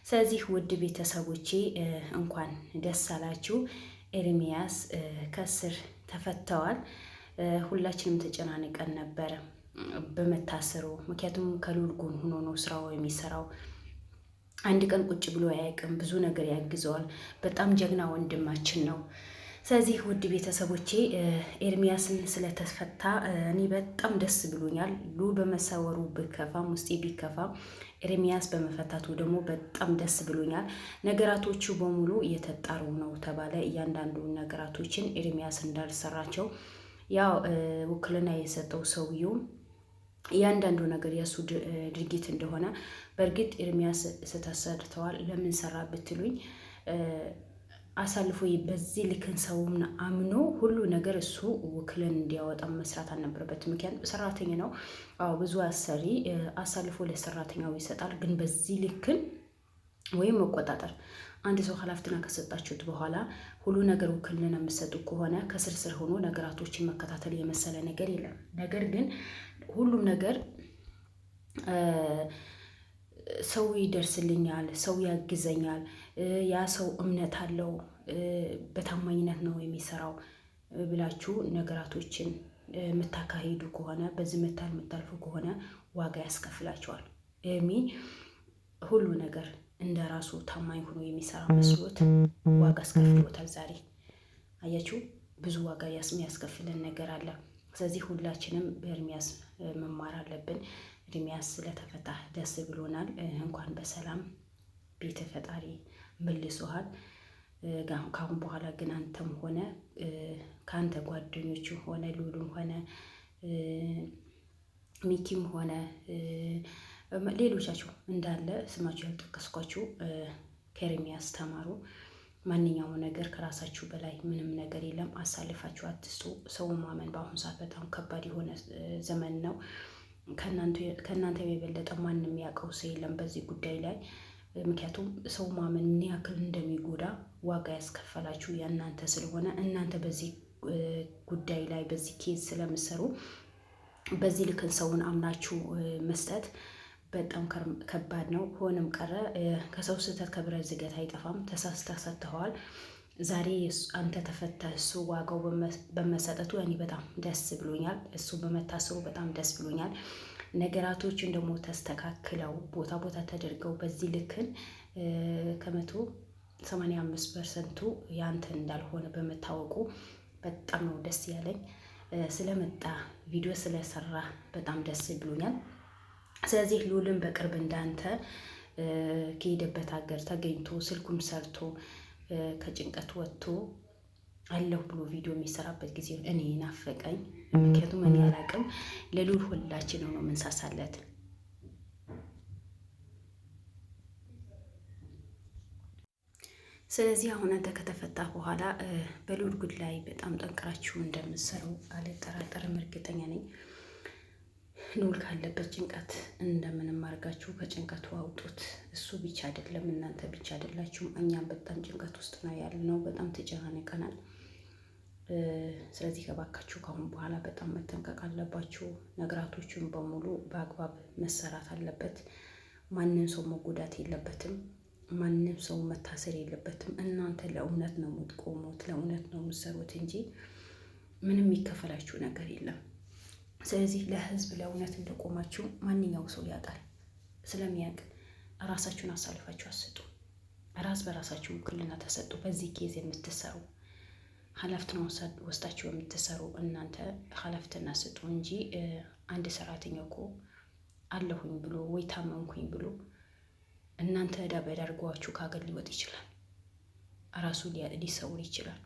ስለዚህ ውድ ቤተሰቦቼ እንኳን ደስ አላችሁ። ኤርሚያስ ከእስር ተፈተዋል። ሁላችንም ተጨናንቀን ነበረ በመታሰሩ። ምክንያቱም ከልዑል ጎን ሆኖ ነው ስራው የሚሰራው። አንድ ቀን ቁጭ ብሎ አያውቅም። ብዙ ነገር ያግዘዋል። በጣም ጀግና ወንድማችን ነው። ስለዚህ ውድ ቤተሰቦቼ ኤርሚያስን ስለተፈታ እኔ በጣም ደስ ብሎኛል። ልዑል በመሰወሩ ብከፋም ውስጤ ቢከፋም ኤርሚያስ በመፈታቱ ደግሞ በጣም ደስ ብሎኛል። ነገራቶቹ በሙሉ እየተጣሩ ነው ተባለ። እያንዳንዱ ነገራቶችን ኤርሚያስ እንዳልሰራቸው ያው ውክልና የሰጠው ሰውየው እያንዳንዱ ነገር የእሱ ድርጊት እንደሆነ በእርግጥ ኤርሚያስ ስተሰርተዋል። ለምን ሰራ ብትሉኝ አሳልፎ በዚህ ልክን ሰውን አምኖ ሁሉ ነገር እሱ ውክልን እንዲያወጣ መስራት አልነበረበትም። ምክንያቱም ሰራተኛ ነው። አዎ ብዙ አሰሪ አሳልፎ ለሰራተኛው ይሰጣል። ግን በዚህ ልክን ወይም መቆጣጠር አንድ ሰው ኃላፊነት ከሰጣችሁት በኋላ ሁሉ ነገር ውክልና የምትሰጡ ከሆነ ከስር ሆኖ ነገራቶችን መከታተል የመሰለ ነገር የለም። ነገር ግን ሁሉም ነገር ሰው ይደርስልኛል፣ ሰው ያግዘኛል፣ ያ ሰው እምነት አለው፣ በታማኝነት ነው የሚሰራው ብላችሁ ነገራቶችን የምታካሂዱ ከሆነ በዚህ የምታልፉ ከሆነ ዋጋ ያስከፍላቸዋል። ሁሉ ነገር እንደ ራሱ ታማኝ ሆኖ የሚሰራ መስሎት ዋጋ አስከፍሎታል። ዛሬ አያችሁ፣ ብዙ ዋጋ የሚያስከፍለን ነገር አለ። ስለዚህ ሁላችንም በኤርሚያስ መማር አለብን። ኤርሚያስ ስለተፈታ ደስ ብሎናል። እንኳን በሰላም ቤተ ፈጣሪ መልሶሃል። ካሁን በኋላ ግን አንተም ሆነ ከአንተ ጓደኞቹ ሆነ ልዑልም ሆነ ሚኪም ሆነ ሌሎቻችሁ እንዳለ ስማችሁ ያልጠቀስኳችሁ ከኤርሚያስ ተማሩ። ማንኛውም ነገር ከራሳችሁ በላይ ምንም ነገር የለም። አሳልፋችሁ አትስጡ። ሰው ማመን በአሁኑ ሰዓት በጣም ከባድ የሆነ ዘመን ነው። ከእናንተ የበለጠ ማንም ያውቀው ሰው የለም በዚህ ጉዳይ ላይ። ምክንያቱም ሰው ማመን ምን ያክል እንደሚጎዳ ዋጋ ያስከፈላችሁ የእናንተ ስለሆነ እናንተ በዚህ ጉዳይ ላይ በዚህ ኬዝ ስለምሰሩ በዚህ ልክን ሰውን አምናችሁ መስጠት በጣም ከባድ ነው። ሆነም ቀረ ከሰው ስህተት ከብረት ዝገት አይጠፋም። ተሳስተህ ሰጥተኸዋል። ዛሬ አንተ ተፈተህ እሱ ዋጋው በመሰጠቱ እኔ በጣም ደስ ብሎኛል። እሱ በመታሰሩ በጣም ደስ ብሎኛል። ነገራቶችን ደግሞ ተስተካክለው ቦታ ተደርገው በዚህ ልክን ከ185% ያንተ እንዳልሆነ በመታወቁ በጣም ነው ደስ ያለኝ። ስለመጣ ቪዲዮ ስለሰራ በጣም ደስ ብሎኛል። ስለዚህ ልዑልን በቅርብ እንዳንተ ከሄደበት ሀገር ተገኝቶ ስልኩም ሰርቶ ከጭንቀት ወጥቶ አለሁ ብሎ ቪዲዮ የሚሰራበት ጊዜ እኔ ናፈቀኝ። ምክንያቱም እኔ አላቅም ለልዑል ሁላችንም ነው የምንሳሳለት። ስለዚህ አሁን አንተ ከተፈታ በኋላ በልዑል ጉዳይ በጣም ጠንክራችሁ እንደምትሰሩ አልጠራጠርም፣ እርግጠኛ ነኝ። ልዑል ካለበት ጭንቀት እንደምንም አድርጋችሁ ከጭንቀቱ አውጡት። እሱ ብቻ አይደለም፣ እናንተ ብቻ አይደላችሁም። እኛም በጣም ጭንቀት ውስጥ ነው ያለነው። በጣም ተጨናንቀናል። ስለዚህ ከባካችሁ ከአሁን በኋላ በጣም መጠንቀቅ አለባችሁ። ነገራቶቹን በሙሉ በአግባብ መሰራት አለበት። ማንም ሰው መጎዳት የለበትም። ማንም ሰው መታሰር የለበትም። እናንተ ለእውነት ነው የምትቆሙት፣ ለእውነት ነው የምትሰሩት እንጂ ምንም የሚከፈላችሁ ነገር የለም። ስለዚህ ለህዝብ ለእውነት እንደቆማችሁ ማንኛው ሰው ያውቃል። ስለሚያውቅ ራሳችሁን አሳልፋችሁ አሰጡ። ራስ በራሳችሁ ውክልና ተሰጡ። በዚህ ኬዝ የምትሰሩ ኃላፊነት ወስዳችሁ የምትሰሩ እናንተ ኃላፊነት ስጡ እንጂ አንድ ሰራተኛ እኮ አለሁኝ ብሎ ወይ ታመምኩኝ ብሎ እናንተ ዕዳ በዳርጓችሁ ከሀገር ሊወጥ ይችላል። ራሱ ሊሰውር ይችላል።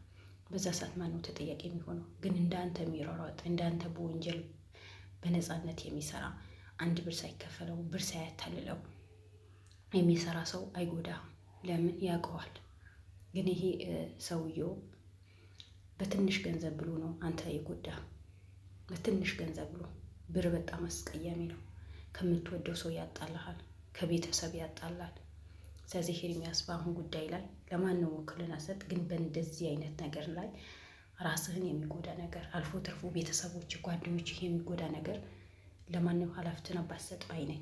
በዛ ሰዓት ማነው ተጠያቂ የሚሆነው? ግን እንዳንተ የሚሯሯጥ እንዳንተ በወንጀል በነፃነት የሚሰራ አንድ ብር ሳይከፈለው ብር ሳያታልለው የሚሰራ ሰው አይጎዳም። ለምን? ያውቀዋል። ግን ይሄ ሰውየው በትንሽ ገንዘብ ብሎ ነው አንተ የጎዳ። በትንሽ ገንዘብ ብሎ ብር በጣም አስቀያሚ ነው። ከምትወደው ሰው ያጣልሃል፣ ከቤተሰብ ያጣላል። ስለዚህ ኤርሚያስ በአሁን ጉዳይ ላይ ለማንም ውክልና ሰጥ፣ ግን በእንደዚህ አይነት ነገር ላይ ራስህን የሚጎዳ ነገር አልፎ ተርፎ ቤተሰቦች፣ ጓደኞች የሚጎዳ ነገር ለማንም ኃላፊነት ባትሰጥ ባይ ነኝ።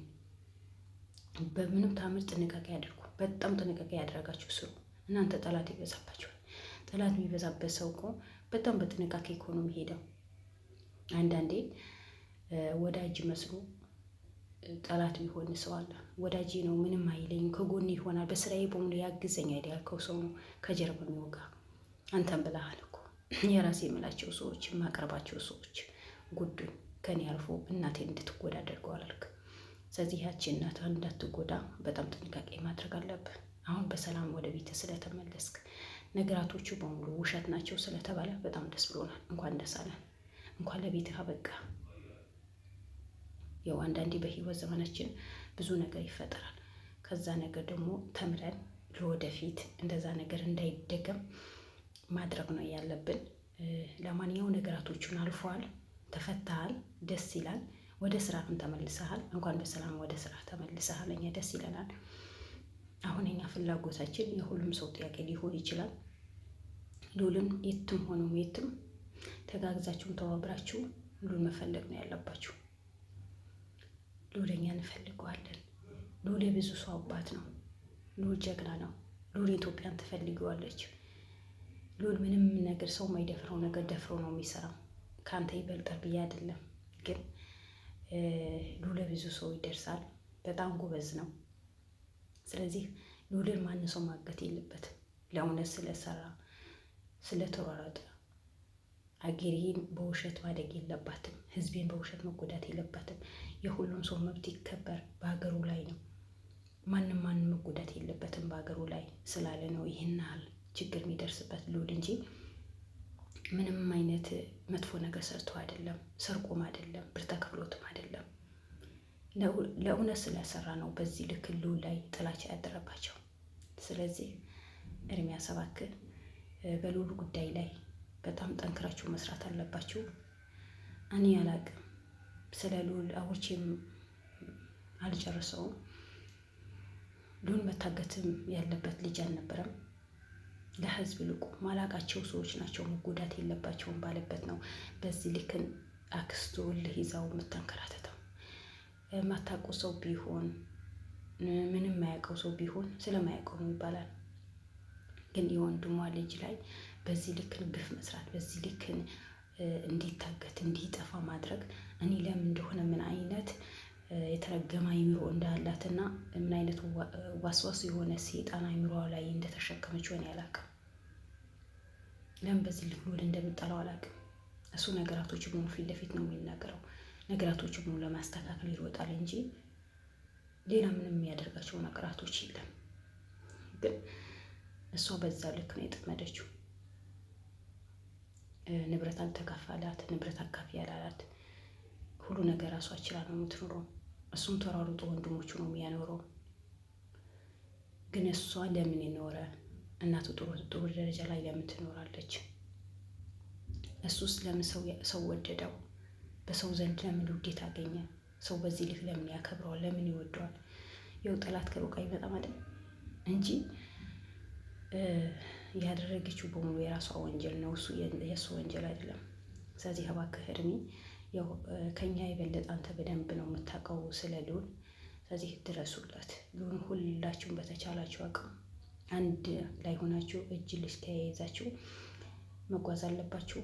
በምንም ታምር ጥንቃቄ አድርጉ። በጣም ጥንቃቄ ያደረጋችሁ ስሩ። እናንተ ጠላት ይበዛባችኋል። ጠላት የሚበዛበት ሰው እኮ በጣም በጥንቃቄ እኮ ነው የሚሄደው። አንዳንዴ ወዳጅ መስሎ ጠላት ቢሆን ሰው አለ። ወዳጄ ነው ምንም አይለኝም ከጎን ይሆናል በስራዬ በሙሉ ያግዘኛል ያልከው ሰው ነው ከጀርባ የሚወጋ። አንተን ብለሃል እኮ የራሴ የምላቸው ሰዎች የማቀርባቸው ሰዎች ጉዱኝ ከኔ አልፎ እናቴን እንድትጎዳ አድርገዋል አልክ። ስለዚህ ያቺ እናት እንዳትጎዳ በጣም ጥንቃቄ ማድረግ አለብን። አሁን በሰላም ወደ ቤት ስለተመለስክ ነገራቶቹ በሙሉ ውሸት ናቸው ስለተባለ በጣም ደስ ብሎናል። እንኳን ደስ አለን፣ እንኳን ለቤትህ አበቃ። ያው አንዳንዴ በህይወት ዘመናችን ብዙ ነገር ይፈጠራል። ከዛ ነገር ደግሞ ተምረን ለወደፊት እንደዛ ነገር እንዳይደገም ማድረግ ነው ያለብን። ለማንኛውም ነገራቶቹን አልፈዋል፣ ተፈታሃል፣ ደስ ይላል። ወደ ስራህም ተመልሰሃል። እንኳን በሰላም ወደ ስራ ተመልሰሃል። እኛ ደስ ይለናል። አሁን እኛ ፍላጎታችን የሁሉም ሰው ጥያቄ ሊሆን ይችላል። ሉልም የትም ሆኖ የትም ተጋግዛችሁም ተባብራችሁ ሉል መፈለግ ነው ያለባችሁ። ሉል እኛ እንፈልገዋለን። ሉል የብዙ ሰው አባት ነው። ሉል ጀግና ነው። ሉል ኢትዮጵያን ትፈልገዋለች። ሉል ምንም ነገር ሰው የማይደፍረው ነገር ደፍሮ ነው የሚሰራው። ከአንተ ይበልጣል ብዬ አይደለም፣ ግን ሉል ብዙ ሰው ይደርሳል። በጣም ጎበዝ ነው። ስለዚህ ሉልን ማንም ሰው ማገት የለበትም። ለእውነት ስለሰራ ስለተሯሯጠ አገሬን በውሸት ማደግ የለባትም። ህዝቤን በውሸት መጎዳት የለባትም። የሁሉም ሰው መብት ይከበር በሀገሩ ላይ ነው። ማንም መጎዳት የለበትም በሀገሩ ላይ ስላለ ነው ይህን ያህል ችግር የሚደርስበት ሉል እንጂ ምንም አይነት መጥፎ ነገር ሰርቶ አይደለም፣ ሰርቆም አይደለም፣ ብር ተከፍሎትም አይደለም። ለእውነት ስለሰራ ነው በዚህ ልክ ሉል ላይ ጥላቻ ያደረባቸው። ስለዚህ ኤርሚያስ እባክህ በሉል ጉዳይ ላይ በጣም ጠንክራችሁ መስራት አለባችሁ። እኔ አላቅም ስለ ሉል አውርቼም አልጨርሰውም። ሉል መታገትም ያለበት ልጅ አልነበረም። ለህዝብ ልቁ ማላቃቸው ሰዎች ናቸው መጎዳት የለባቸውም ባለበት ነው በዚህ ልክን አክስቶ ልህ ይዛው የምታንከራተተው። ማታውቀው ሰው ቢሆን ምንም ማያውቀው ሰው ቢሆን ስለማያውቀው ነው ይባላል። ግን የወንድሟ ልጅ ላይ በዚህ ልክን ግፍ መስራት፣ በዚህ ልክን እንዲታገት እንዲጠፋ ማድረግ እኔ ለምን እንደሆነ ምን አይነት የተረገመ አይምሮ እንዳላትና ምን አይነት ዋስዋስ የሆነ ሴጣን አይምሮ ላይ እንደተሸከመች ሆነ ያላቅም። ለምን በዚህ ልክ ሉል እንደምጠላው አላቅም። እሱ ነገራቶች ሙሉ ፊት ለፊት ነው የሚናገረው። ነገራቶች ሙሉ ለማስተካከል ይሮጣል እንጂ ሌላ ምንም የሚያደርጋቸው ነገራቶች የለም። ግን እሷ በዛ ልክ ነው የጠመደችው። ንብረት አልተካፋላት፣ ንብረት አካፊ ያላላት፣ ሁሉ ነገር ራሷ ችላ ነው የምትኖረው። እሱም ተሯሩጦ ወንድሞቹ ነው የሚያኖረው። ግን እሷ ለምን ይኖረ? እናቱ ጥሩ ደረጃ ላይ ለምን ትኖራለች? እሱስ ለምን ሰው ወደደው? በሰው ዘንድ ለምን ውዴት አገኘ? ሰው በዚህ ልክ ለምን ያከብረዋል? ለምን ይወደዋል? ያው ጠላት ከሩቅ አይመጣም አይደል እንጂ ያደረገችው በሙሉ የራሷ ወንጀል ነው። እሱ የእሱ ወንጀል አይደለም። ስለዚህ እባክህ ኤርሚ፣ ያው ከኛ የበለጠ አንተ በደንብ ነው የምታውቀው ስለ ሉል። ስለዚህ ድረሱላት። ሉል ሁላችሁም በተቻላችሁ አቅም አንድ ላይ ሆናችሁ እጅ ልጅ ተያይዛችሁ መጓዝ አለባችሁ።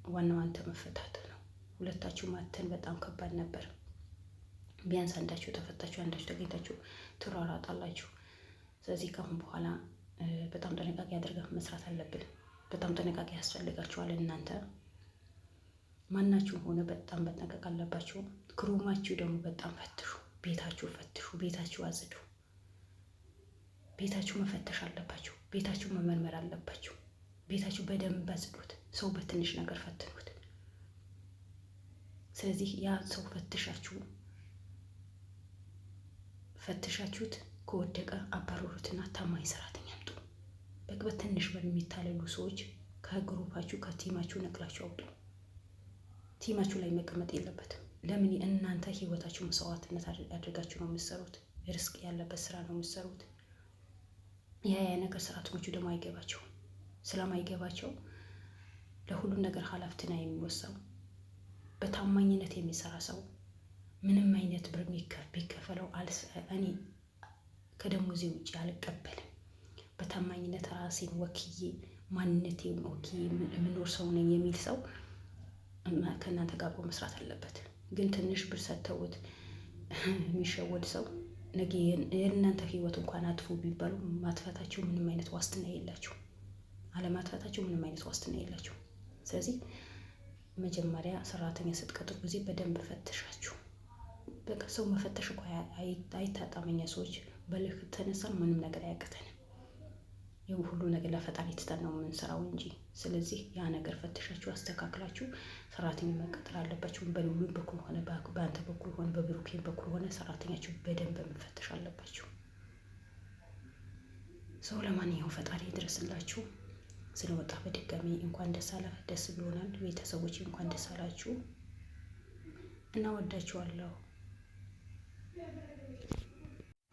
ዋናው አንተ መፈታት ነው። ሁለታችሁ ማተን በጣም ከባድ ነበር። ቢያንስ አንዳችሁ ተፈታችሁ አንዳችሁ ተገኝታችሁ ትሯሯጣላችሁ። ስለዚህ ካሁን በኋላ በጣም ጥንቃቄ አድርገን መስራት አለብን። በጣም ጥንቃቄ ያስፈልጋችኋል። እናንተ ማናችሁ ሆነ በጣም መጠንቀቅ አለባችሁ። ክሩማችሁ ደግሞ በጣም ፈትሹ። ቤታችሁ ፈትሹ። ቤታችሁ አጽዱ። ቤታችሁ መፈተሽ አለባችሁ። ቤታችሁ መመርመር አለባችሁ። ቤታችሁ በደንብ አጽዱት። ሰው በትንሽ ነገር ፈትኑት። ስለዚህ ያ ሰው ፈትሻችሁት ከወደቀ አባረሩትና ታማኝ ሰራተኛ አምጡ። በትንሽ በሚታለሉ ሰዎች ከግሩፓችሁ ከቲማችሁ ነቅላችሁ አውጡ። ቲማችሁ ላይ መቀመጥ የለበትም። ለምን? እናንተ ህይወታችሁ መስዋዕትነት አድርጋችሁ ነው የምትሰሩት። ሪስክ ያለበት ስራ ነው የምትሰሩት። ያ ነገር ሰራተኞቹ ደግሞ አይገባቸውም። ስለማይገባቸው ለሁሉም ነገር ኃላፊነትና የሚወሰው በታማኝነት የሚሰራ ሰው ምንም አይነት ብር ቢከፈለው እኔ ከደሞዜ ውጭ አልቀበልም። በታማኝነት ራሴን ወክዬ ማንነቴን ወክዬ የምኖር ሰው ነኝ የሚል ሰው ከእናንተ ጋር አብሮ መስራት አለበት። ግን ትንሽ ብር ሰጥተውት የሚሸወድ ሰው ነገ የእናንተ ህይወት እንኳን አጥፉ ቢባሉ ማጥፋታቸው ምንም አይነት ዋስትና የላቸው፣ አለማጥፋታቸው ምንም አይነት ዋስትና የላቸው። ስለዚህ መጀመሪያ ሰራተኛ ስትቀጥሩ ጊዜ በደንብ ፈትሻችሁ። በቃ ሰው መፈተሽ እኮ አይታጣመኛ ሰዎች በልክ ተነሳን ምንም ነገር አያቅተንም። ይህ ሁሉ ነገር ለፈጣሪ ትተን ነው የምንሰራው እንጂ። ስለዚህ ያ ነገር ፈትሻችሁ አስተካክላችሁ ሰራተኛ መቀጠር አለባችሁ። በሉሉ በኩል ሆነ በአንተ በኩል ሆነ በብሩኬን በኩል ሆነ ሰራተኛችሁ በደንብ መፈተሽ አለባችሁ። ሰው ለማንኛውም ፈጣሪ ይድረስላችሁ። ስለወጣ በድጋሚ እንኳን ደስ አለህ፣ ደስ ብሎናል። ቤተሰቦች እንኳን ደስ አላችሁ እና ወዳችኋለሁ።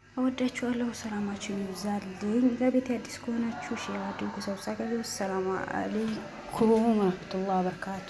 እወዳችኋለሁ። ሰላማችሁ ይብዛልኝ። ለቤት አዲስ ከሆናችሁ ሼር አድርጉ፣ ሰብስክራይብ። ሰላም አለይኩም ወራህመቱላሂ ወበረካቱ።